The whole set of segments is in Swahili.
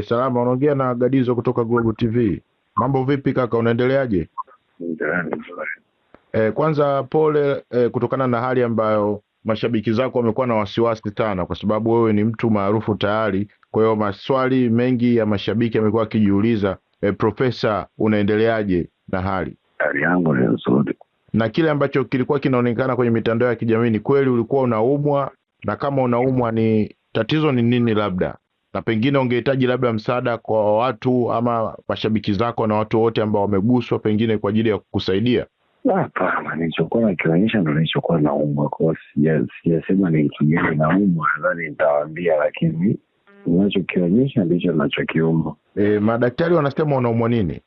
Salama, unaongea na Gadizo kutoka Global TV. Mambo vipi kaka, unaendeleaje? Ndio, nzuri. Kwanza pole kutokana na hali ambayo mashabiki zako wamekuwa na wasiwasi sana, kwa sababu wewe ni mtu maarufu tayari. Kwa hiyo maswali mengi ya mashabiki yamekuwa akijiuliza, Profesa, unaendeleaje na hali? Hali yangu ni nzuri. Na kile ambacho kilikuwa kinaonekana kwenye mitandao ya kijamii, ni kweli ulikuwa unaumwa? Na kama unaumwa, ni tatizo ni nini labda? Na pengine ungehitaji labda msaada kwa watu ama mashabiki zako na watu wote ambao wameguswa pengine kwa ajili ya kukusaidia? Hapana, nilichokuwa nakionyesha ndo nilichokuwa naumwa. Kwa hiyo sijasema ni kitu gani naumwa, nadhani nitawaambia, lakini ninachokionyesha ndicho ninachokiumwa. Madaktari wanasema unaumwa nini?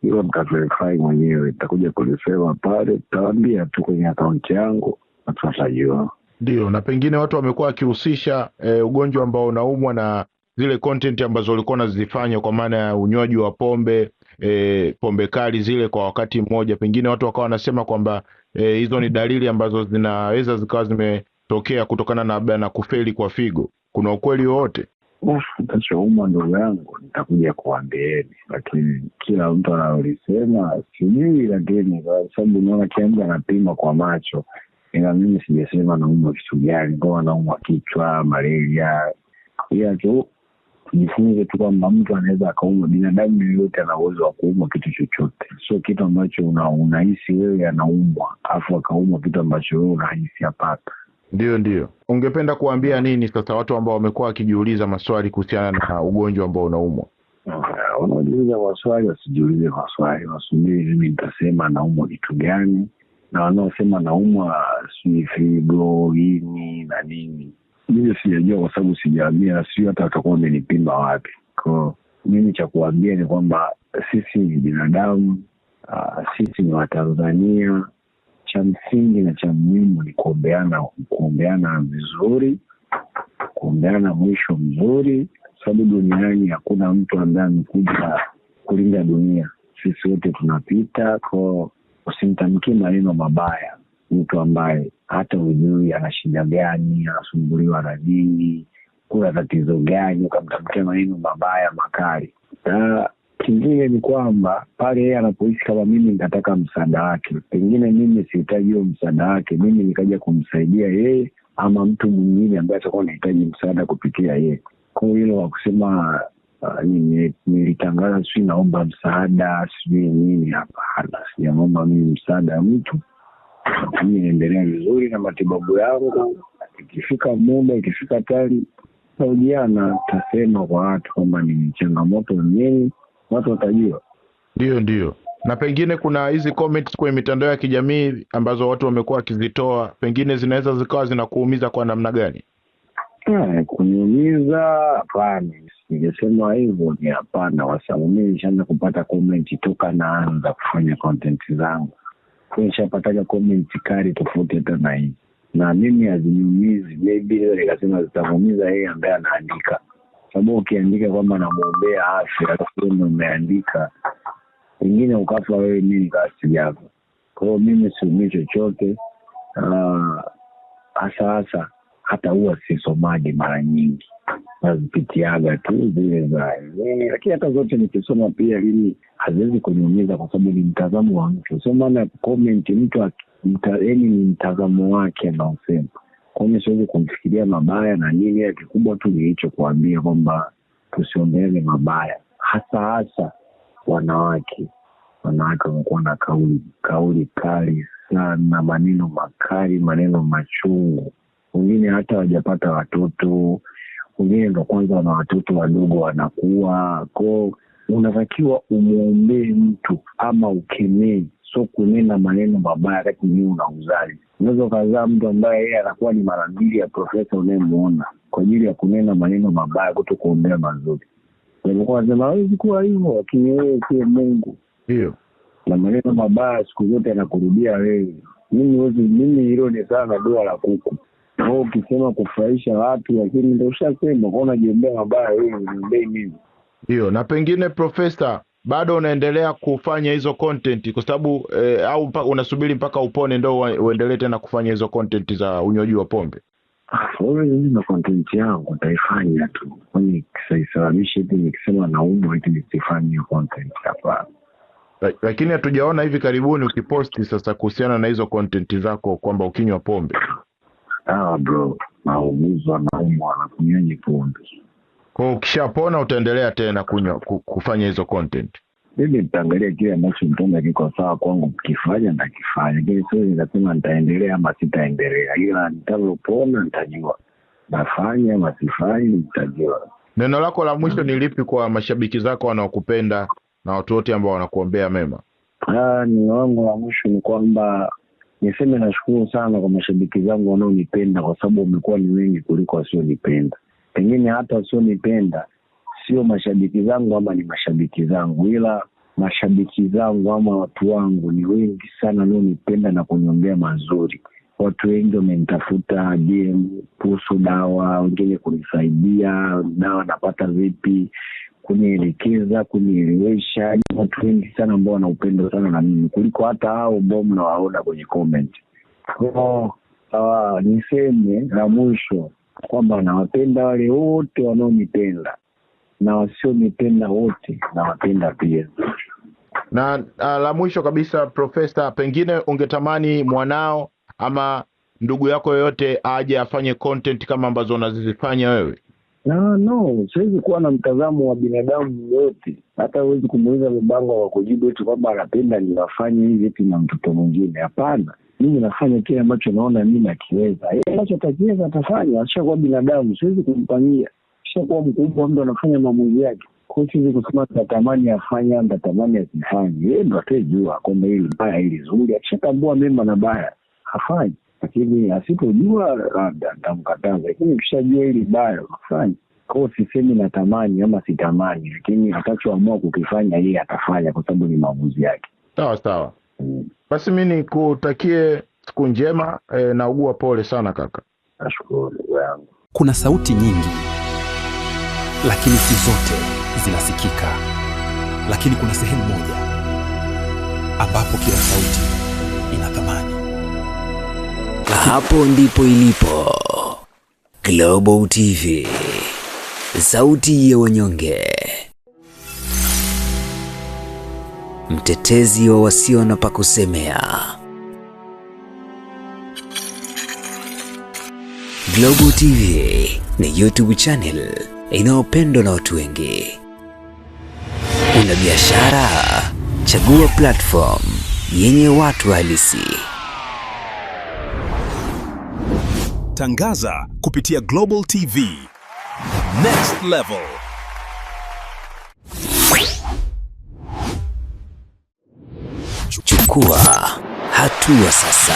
Hilo mtaverify mwenyewe, nitakuja kulisema pale, nitawaambia tu kwenye akaunti yangu, watu watajua. Ndio, na pengine watu wamekuwa wakihusisha ugonjwa ambao unaumwa na zile content ambazo ulikuwa unazifanya, kwa maana ya unywaji wa pombe, pombe kali zile kwa wakati mmoja. Pengine watu wakawa wanasema kwamba hizo ni dalili ambazo zinaweza zikawa zimetokea kutokana na labda na kufeli kwa figo. Kuna ukweli wowote? Nitachoumwa ndugu yangu nitakuja kuambieni, lakini kila mtu analolisema sijui, lakini kwa sababu unaona kila mtu anapima kwa macho, ila mimi sijasema naumwa kitu gani, kwa naumwa kichwa, malaria. Ila tu tujifunze tu kwamba mtu anaweza akaumwa, binadamu yeyote ana uwezo wa kuumwa kitu chochote. Sio kitu ambacho unahisi wewe anaumwa afu akaumwa kitu ambacho wewe unahisi hapata. Ndio. Ungependa kuambia nini sasa watu ambao wamekuwa wakijiuliza maswali kuhusiana na ugonjwa ambao unaumwa? Wanaojiuliza maswali wasijiulize maswali, wasubiri mimi nitasema naumwa kitu gani, na wanaosema naumwa si figo, ini na nini, mimi sijajua kwa sababu sijaambia, na sio hata watakuwa wamenipima wapi. Kwa mimi cha kuambia ni kwamba sisi ni binadamu, sisi ni Watanzania. Cha msingi na cha muhimu ni kuombeana vizuri, kuombeana mwisho mzuri, sababu duniani hakuna mtu ambaye amekuja kulinda dunia. Sisi wote tunapita. Kwa usimtamkie maneno mabaya mtu ambaye hata hujui ana shida gani, anasumbuliwa na nini, kuna tatizo gani, ukamtamkia maneno mabaya makali. Kingine ni kwamba pale yeye anapohisi kama mimi nitataka msaada wake, pengine mimi sihitaji huo msaada wake, mimi nikaja kumsaidia yeye ama mtu mwingine ambaye atakuwa anahitaji msaada kupitia yeye. Kwa hiyo wa kusema nilitangaza sijui naomba msaada sijui nini, hapana, sijaomba mimi msaada ya mtu. Mimi naendelea vizuri na matibabu yangu. Ikifika muda, ikifika tayari saudiana, tasema kwa watu kwamba ni changamoto nini, watu watajua. Ndio. Na pengine kuna hizi comments kwenye mitandao ya kijamii ambazo watu wamekuwa wakizitoa, pengine zinaweza zikawa zinakuumiza kwa namna gani? Kuniumiza hapana, ningesema hivyo ni hapana, kwa sababu mimi nishaanza kupata comment toka naanza kufanya content zangu. Nishapata comment kali tofauti hata na hii, na mimi haziniumizi. Maybe leo nikasema zitamuumiza yeye ambaye anaandika, sababu ukiandika kwamba namuombea afya alafu ndio umeandika wengine ukafa wewe, nini kasi yako? Kwa hiyo mimi siumii chochote. Hasa hata huwa sisomaji mara nyingi, nazipitiaga tu zile za nini, lakini hata zote nikisoma pia ili haziwezi kuniumiza kwa sababu ni mtazamo wa mtu. Sio maana comment mtu ni mtazamo wake anaosema. Kwa hiyo siwezi kumfikiria mabaya na nini, ya kikubwa tu ni hicho kuambia kwamba tusiombeane mabaya, hasa wanawake wamekuwa na kauli kali sana, maneno makali, maneno machungu. Wengine hata hawajapata watoto, wengine ndo kwanza wana watoto wadogo wanakuwa. Kwa unatakiwa umuombee mtu ama ukemee, sio kunena maneno mabaya wakati wewe una uzazi. Unaweza kuzaa mtu ambaye yeye anakuwa ni mara mbili ya profesa unayemuona kwa ajili ya kunena maneno mabaya, kutokuombea mazuri. Walikuwa wanasema hawezi kuwa hivyo, lakini wewe si Mungu. Ndio. Na maneno mabaya siku zote yanakurudia wewe. Mimi hilo ni sana doa la kuku. Kwa ukisema kufurahisha watu, lakini ndio ushasema kwa unajiombea mabaya wewe, uniombee mimi. Ndio. Na pengine Profesa, bado unaendelea kufanya hizo content kwa sababu au unasubiri mpaka upone ndio uendelee tena kufanya hizo content za unywaji wa pombe? Always na content yangu nitaifanya tu, kwani kisaisababishi eti nikisema naumwa eti nisifanye hiyo content hapa. Lakini hatujaona hivi karibuni ukiposti sasa kuhusiana na hizo content zako kwamba ukinywa pombe. Bro, naumwa na kunywa pombe. Kwa ukishapona utaendelea tena kufanya hizo content? Mimi nitaangalia kile ambacho mtonga kiko sawa kwangu kukifanya na kifanya. Lakini sio ninasema nitaendelea ama sitaendelea. Ila nitapopona nitajua. Nafanya ama sifanyi nitajua. Neno lako la mwisho ni lipi kwa mashabiki zako wanaokupenda na watu wote ambao wanakuombea mema? Neno langu la mwisho ni kwamba niseme nashukuru sana kwa mashabiki zangu wanaonipenda, kwa sababu wamekuwa ni wengi kuliko wasionipenda. Pengine hata wasionipenda sio mashabiki zangu ama ni mashabiki zangu, ila mashabiki zangu ama watu wangu ni wengi sana wanaonipenda na kuniombea mazuri. Watu wengi wamenitafuta DM kuhusu dawa, wengine kunisaidia dawa napata vipi, kunielekeza, kunielewesha. Watu wengi sana ambao wana upendo sana na mimi kuliko hata hao ambao mnawaona kwenye comment. Niseme la mwisho kwamba nawapenda wale wote wanaonipenda na wasionipenda wote nawapenda pia. Na la mwisho kabisa Profesa, pengine ungetamani mwanao ama ndugu yako yoyote aje afanye content kama ambazo unazifanya wewe? No, siwezi kuwa na mtazamo wa binadamu yote. Hata huwezi kumuuliza babangu wa kujibu eti kwamba anapenda niwafanye hivi eti na mtoto mwingine. Hapana. Mimi nafanya kile ambacho naona mimi nakiweza. Yeye ambacho atakiweza atafanya, ashakuwa binadamu, siwezi kumpangia. Ashakuwa mkubwa, mtu anafanya maamuzi yake. Kwa hiyo siwezi kusema nitatamani afanye, nitatamani asifanye. Yeye ndo atajua kwamba hili baya hili zuri, akishatambua mema na baya afanye. Lakini asipojua labda nitamkataza, lakini ukishajua hili baya afanye. Kwa hiyo sisemi natamani ama sitamani, lakini atakachoamua kukifanya yeye atafanya kwa sababu ni maamuzi yake. Sawa. Basi mimi nikutakie siku njema, naugua pole sana kaka. Nashukuru wangu. Kuna sauti nyingi lakini si zote zinasikika. Lakini kuna sehemu moja ambapo kila sauti ina thamani. Hapo ndipo ilipo Global TV, sauti ya wanyonge, mtetezi wa wasio na pa kusemea. Global TV ni YouTube channel inayopendwa na watu wengi. Una biashara? Chagua platform yenye watu halisi. Tangaza kupitia Global TV. Next level. Chukua hatua sasa.